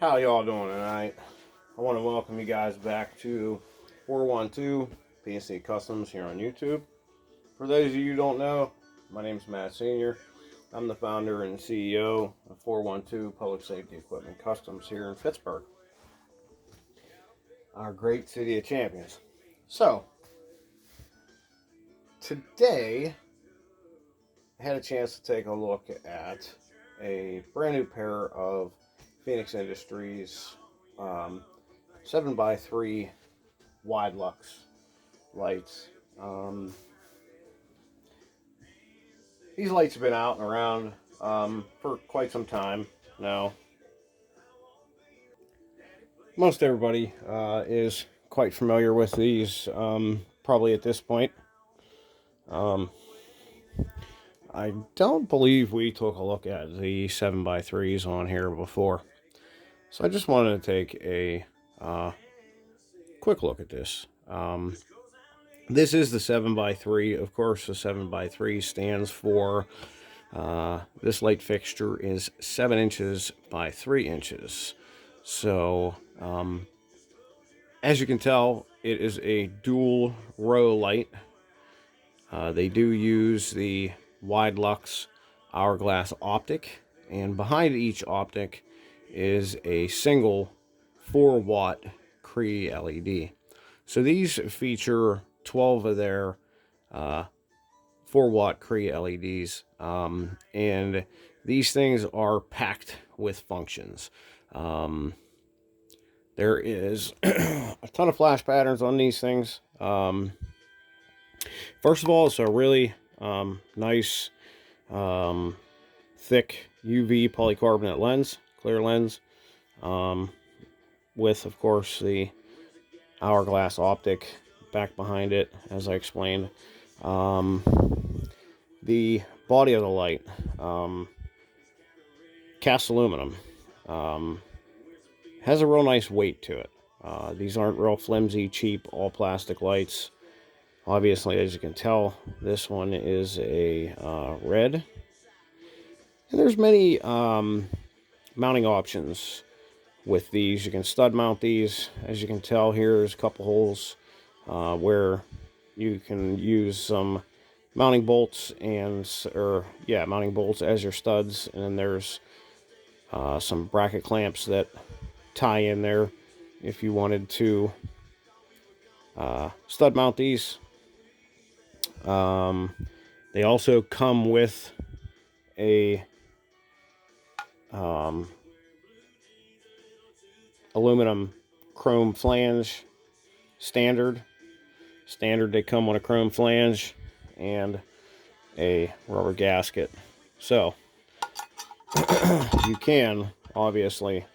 How y'all doing tonight? I want to welcome you guys back to 412 PNC Customs here on YouTube. For those of you who don't know, my name is Matt Sr. I'm the founder and CEO of 412 Public Safety Equipment Customs here in Pittsburgh, our great city of champions. So, today I had a chance to take a look at a brand new pair of Feniex Industries 7x3 Wide-Lux lights. These lights have been out and around for quite some time now. Most everybody is quite familiar with these, probably at this point. I don't believe we took a look at the 7x3s on here before. So I just wanted to take a quick look at this. This is the 7x3. Of course, the 7x3 stands for this light fixture is 7 inches by 3 inches. So, as you can tell, it is a dual row light. They do use the Wide-Lux hourglass optic, and behind each optic is a single 4-watt Cree LED. So these feature 12 of their 4-watt Cree LEDs, and these things are packed with functions. There is a ton of flash patterns on these things. First of all, it's a really nice, thick UV polycarbonate lens, clear lens, with, of course, the hourglass optic back behind it, as I explained. The body of the light, cast aluminum, has a real nice weight to it. These aren't real flimsy, cheap, all plastic lights. Obviously, as you can tell, this one is a red. And there's many mounting options with these. You can stud mount these. As you can tell, here's a couple holes where you can use some mounting bolts mounting bolts as your studs, and then there's some bracket clamps that tie in there if you wanted to stud mount these. They also come with a aluminum chrome flange standard. They come on a chrome flange and a rubber gasket. So you can obviously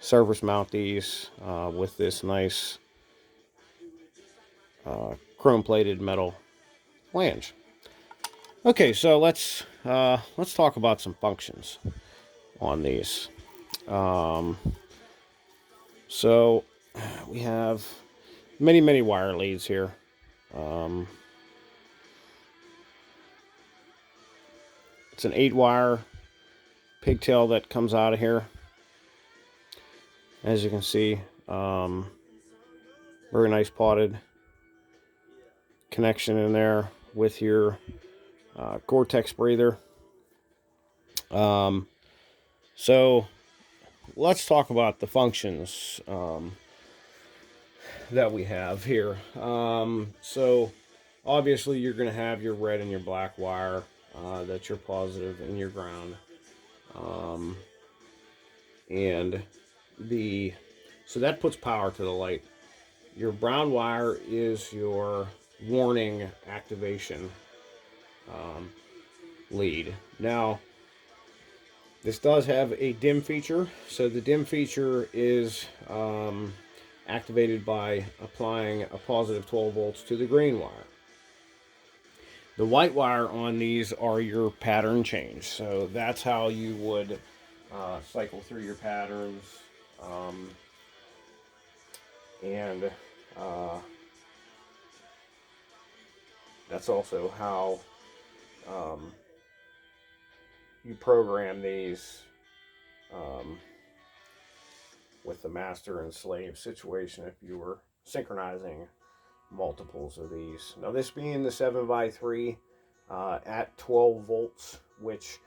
surface mount these with this nice chrome plated metal flange. Okay, so let's talk about some functions on these. So we have many wire leads here. It's an 8-wire pigtail that comes out of here. As you can see, very nice potted connection in there with your Gore-Tex breather. So let's talk about the functions that we have here. So obviously you're going to have your red and your black wire. That's your positive and your ground. So that puts power to the light. Your brown wire is your warning activation lead. Now, this does have a dim feature. So the dim feature is activated by applying a positive 12 volts to the green wire. The white wire on these are your pattern change. So that's how you would cycle through your patterns. That's also how you program these with the master and slave situation if you were synchronizing multiples of these. Now, this being the 7x3 at 12 volts, which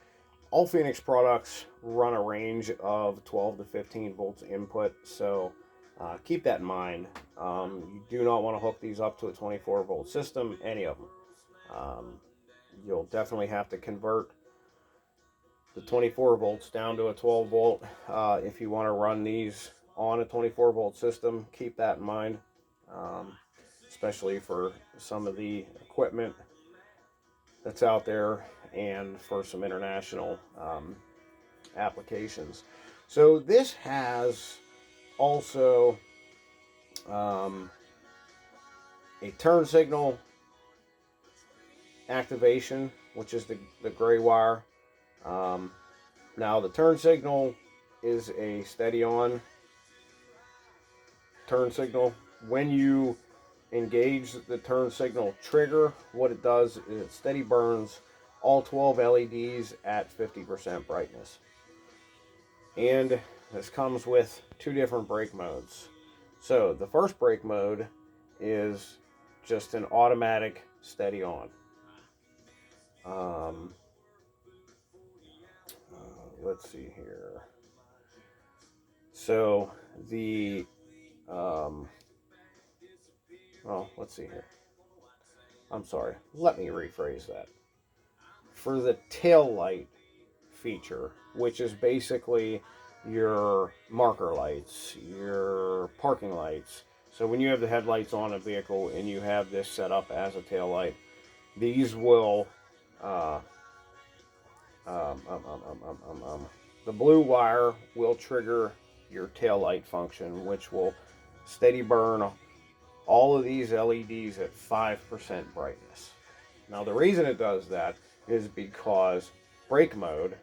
all Feniex products run a range of 12 to 15 volts input, so keep that in mind. You do not want to hook these up to a 24 volt system, any of them. You'll definitely have to convert the 24 volts down to a 12 volt if you want to run these on a 24 volt system. Keep that in mind, especially for some of the equipment that's out there and for some international applications. So this has also a turn signal activation, which is the gray wire. Now the turn signal is a steady on turn signal. When you engage the turn signal trigger, what it does is it steady burns all 12 LEDs at 50% brightness. And this comes with two different brake modes. So the first brake mode is just an automatic steady on. Let's see here. So the let's see here. I'm sorry. Let me rephrase that. For the tail light feature, which is basically your marker lights, your parking lights. So when you have the headlights on a vehicle and you have this set up as a tail light, these will the blue wire will trigger your tail light function, which will steady burn all of these LEDs at 5% brightness. Now the reason it does that is because brake mode,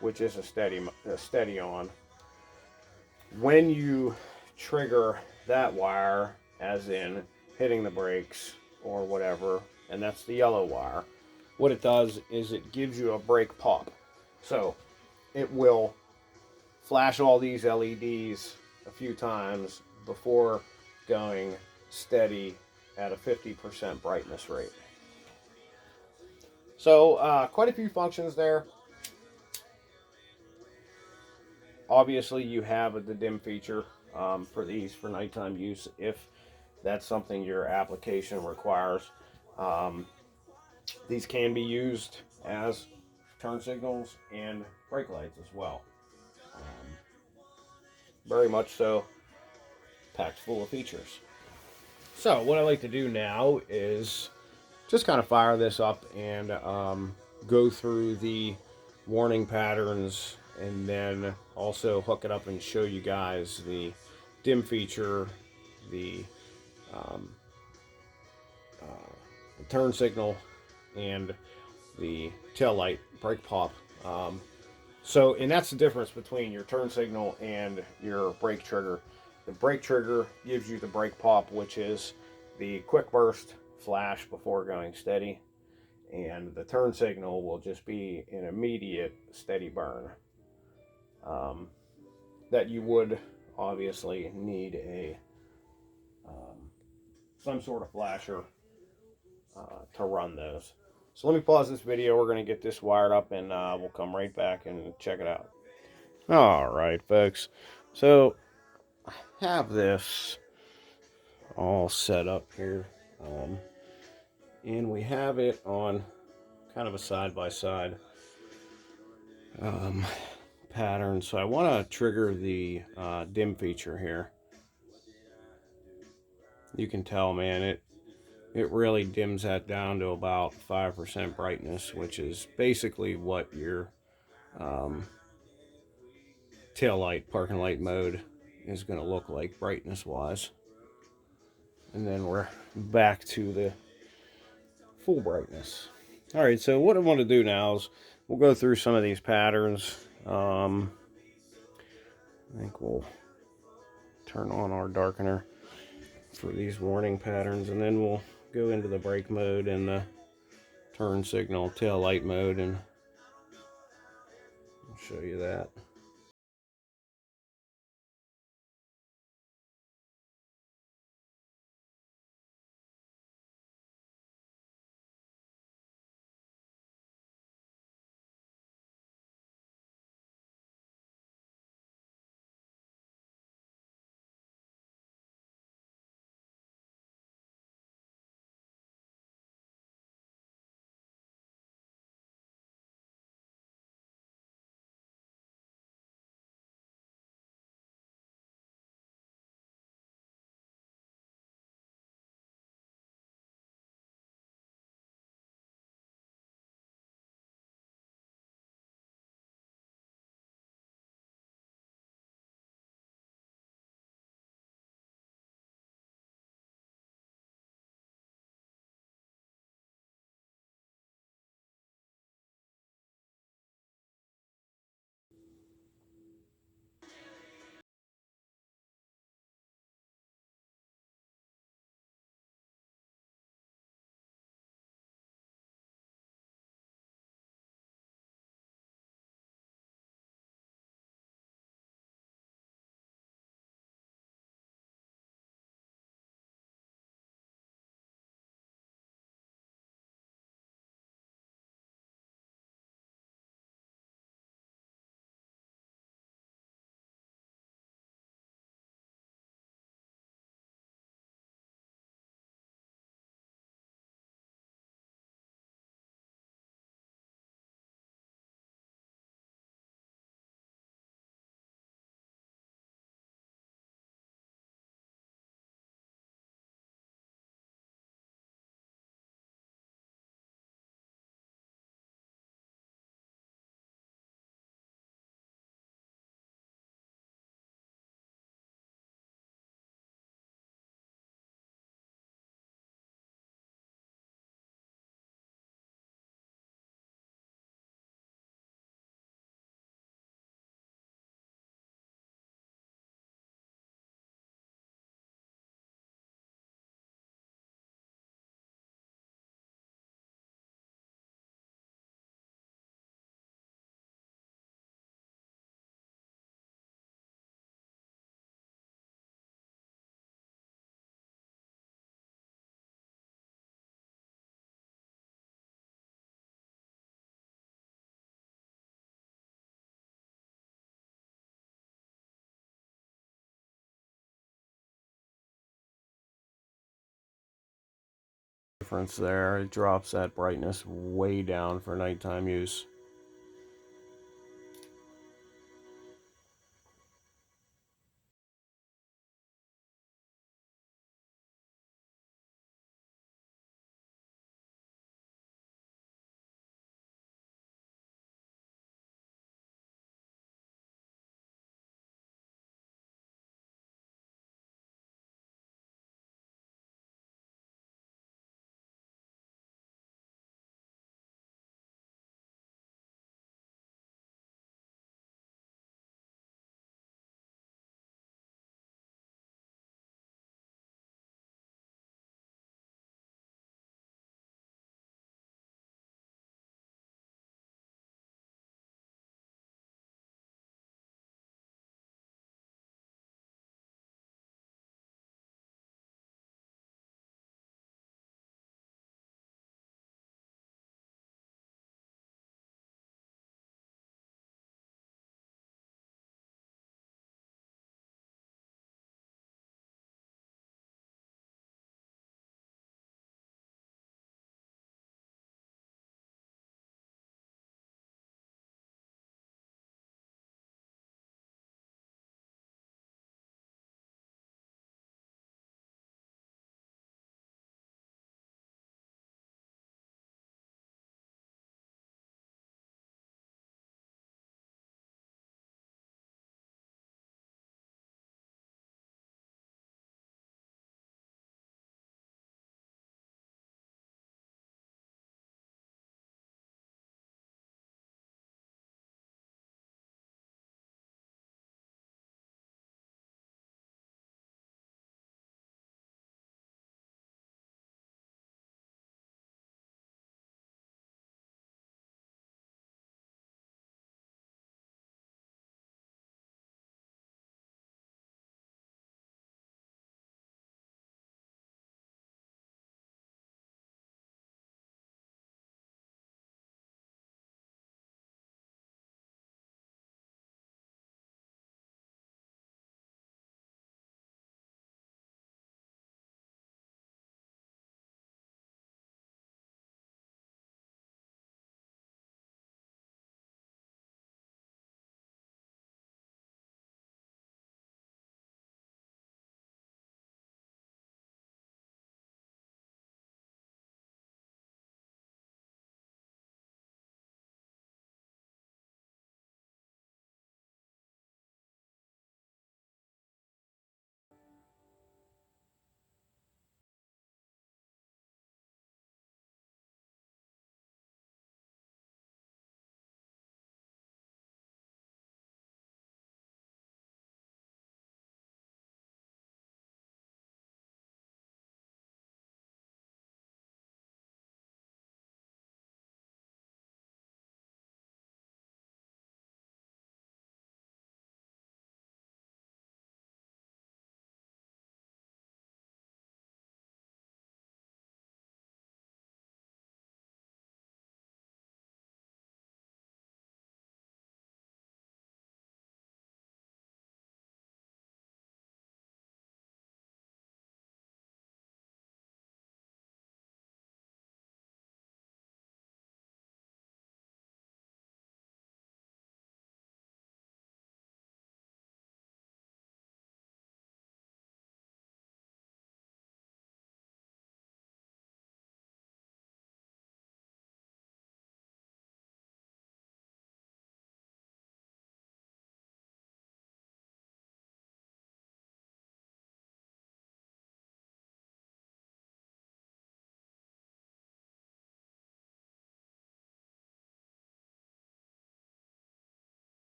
which is a steady on, when you trigger that wire, as in hitting the brakes or whatever, and that's the yellow wire, what it does is it gives you a brake pop. So it will flash all these LEDs a few times before going steady at a 50% brightness rate. So quite a few functions there. Obviously you have the dim feature for these for nighttime use if that's something your application requires. These can be used as turn signals and brake lights as well. Very much so, packed full of features. So what I like to do now is just kind of fire this up and go through the warning patterns, and then also hook it up and show you guys the dim feature, the turn signal, and the tail light brake pop. And that's the difference between your turn signal and your brake trigger. The brake trigger gives you the brake pop, which is the quick burst flash before going steady, and the turn signal will just be an immediate steady burn that you would obviously need a some sort of flasher to run those. So let me pause this video. We're going to get this wired up, and we'll come right back and check it out. All right, folks. So I have this all set up here, and we have it on kind of a side-by-side pattern. So I want to trigger the dim feature here. You can tell, man, it really dims that down to about 5% brightness, which is basically what your tail light, parking light mode is going to look like brightness wise. And then we're back to the full brightness. All right, so what I want to do now is we'll go through some of these patterns. I think we'll turn on our darkener for these warning patterns, and then we'll go into the brake mode and the turn signal tail light mode, and I'll show you that. difference there. It drops that brightness way down for nighttime use.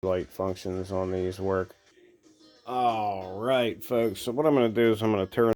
light functions on these work. All right, folks. So what I'm going to do is I'm going to turn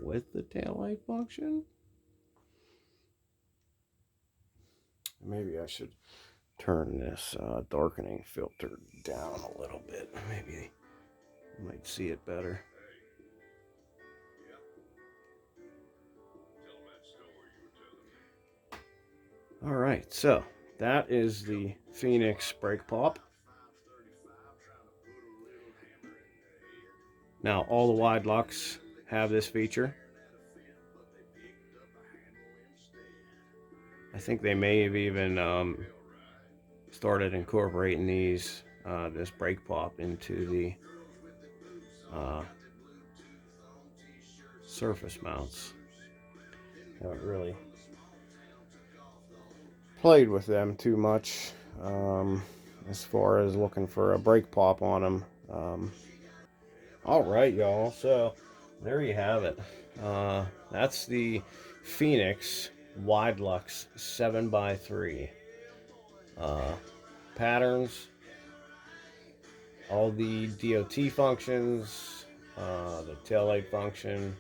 with the taillight function. Maybe I should turn this darkening filter down a little bit. Maybe you might see it better. All right, so that is the Feniex brake pop. Now, all the Wide-Lux have this feature. I think they may have even started incorporating this brake pop into the surface mounts. Haven't really played with them too much as far as looking for a brake pop on them. All right, y'all. So there you have it. That's the Feniex Wide-Lux 7x3 patterns. All the DOT functions, the taillight function,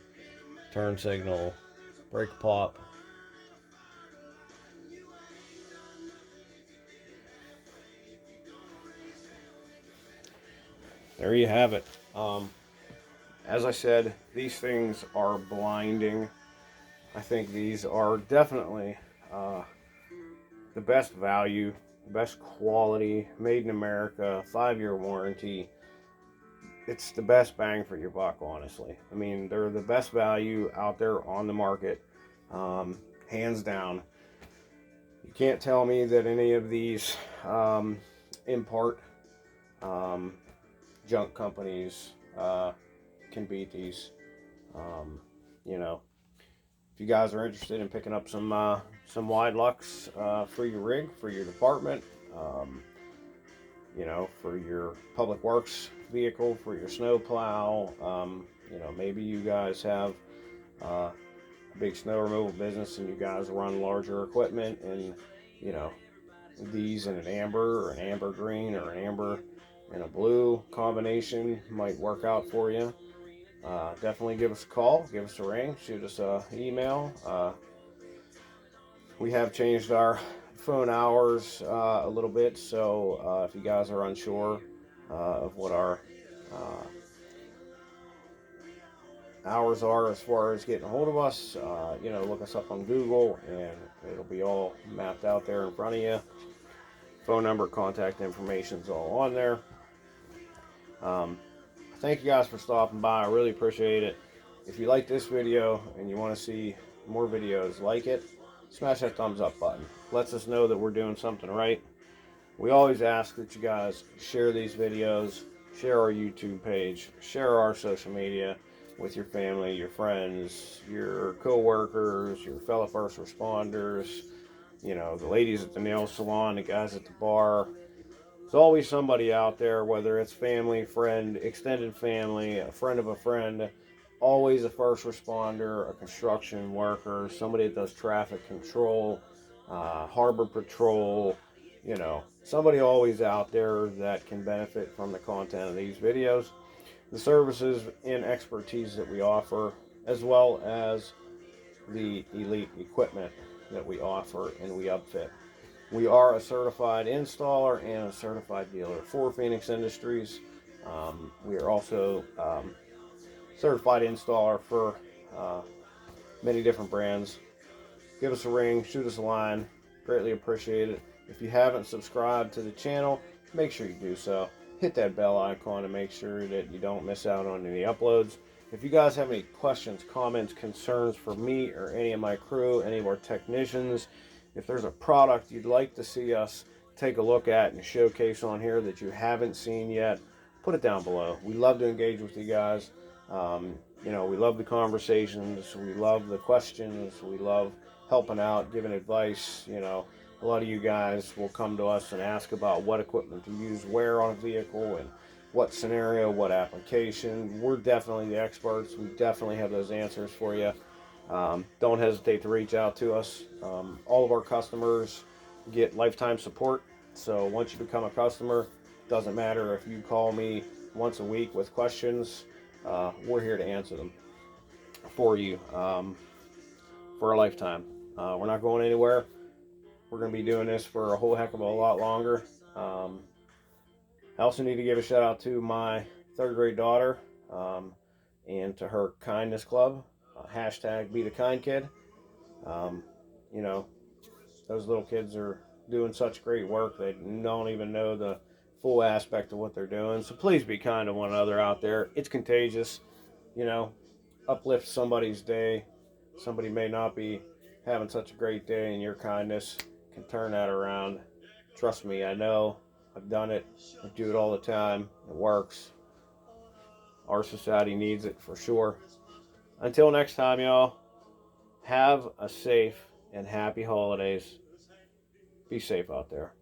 turn signal, brake pop. There you have it. As I said, these things are blinding. I think these are definitely the best value, best quality, made in America, 5-year warranty. It's the best bang for your buck, honestly. I mean, they're the best value out there on the market, hands down. You can't tell me that any of these import junk companies can beat these. You know, if you guys are interested in picking up some Wide-Lux for your rig, for your department, you know, for your public works vehicle, for your snow plow, you know, maybe you guys have a big snow removal business and you guys run larger equipment, and you know, these in an amber or an amber green or an amber and a blue combination might work out for you. Definitely give us a call, give us a ring, shoot us an email. We have changed our phone hours a little bit, so if you guys are unsure of what our hours are as far as getting a hold of us, you know, look us up on Google and it'll be all mapped out there in front of you. Phone number, contact information is all on there. Thank you guys for stopping by. I really appreciate it. If you like this video and you want to see more videos like it, smash that thumbs up button. Lets us know that we're doing something right. We always ask that you guys share these videos, share our YouTube page, share our social media with your family, your friends, your co-workers, your fellow first responders, you know, the ladies at the nail salon, the guys at the bar. There's always somebody out there, whether it's family, friend, extended family, a friend of a friend, always a first responder, a construction worker, somebody that does traffic control, harbor patrol, you know, somebody always out there that can benefit from the content of these videos, the services and expertise that we offer, as well as the elite equipment that we offer and we upfit. We are a certified installer and a certified dealer for Feniex Industries. We are also certified installer for many different brands. Give us a ring, shoot us a line. Greatly appreciate it. If you haven't subscribed to the channel, make sure you do so. Hit that bell icon to make sure that you don't miss out on any uploads. If you guys have any questions, comments, concerns for me or any of my crew, any of our technicians, if there's a product you'd like to see us take a look at and showcase on here that you haven't seen yet, put it down below. We love to engage with you guys. You know, we love the conversations, we love the questions, we love helping out, giving advice. You know, a lot of you guys will come to us and ask about what equipment to use where on a vehicle and what scenario, what application. We're definitely the experts. We definitely have those answers for you. Don't hesitate to reach out to us. All of our customers get lifetime support. So once you become a customer, doesn't matter if you call me once a week with questions, we're here to answer them for you for a lifetime. We're not going anywhere. We're going to be doing this for a whole heck of a lot longer. I also need to give a shout out to my third grade daughter and to her kindness club. Hashtag be the kind kid. You know, those little kids are doing such great work. They don't even know the full aspect of what they're doing. So please be kind to one another out there. It's contagious. You know, uplift somebody's day. Somebody may not be having such a great day, and your kindness can turn that around. Trust me, I know. I've done it. I do it all the time. It works. Our society needs it for sure. Until next time, y'all, have a safe and happy holidays. Be safe out there.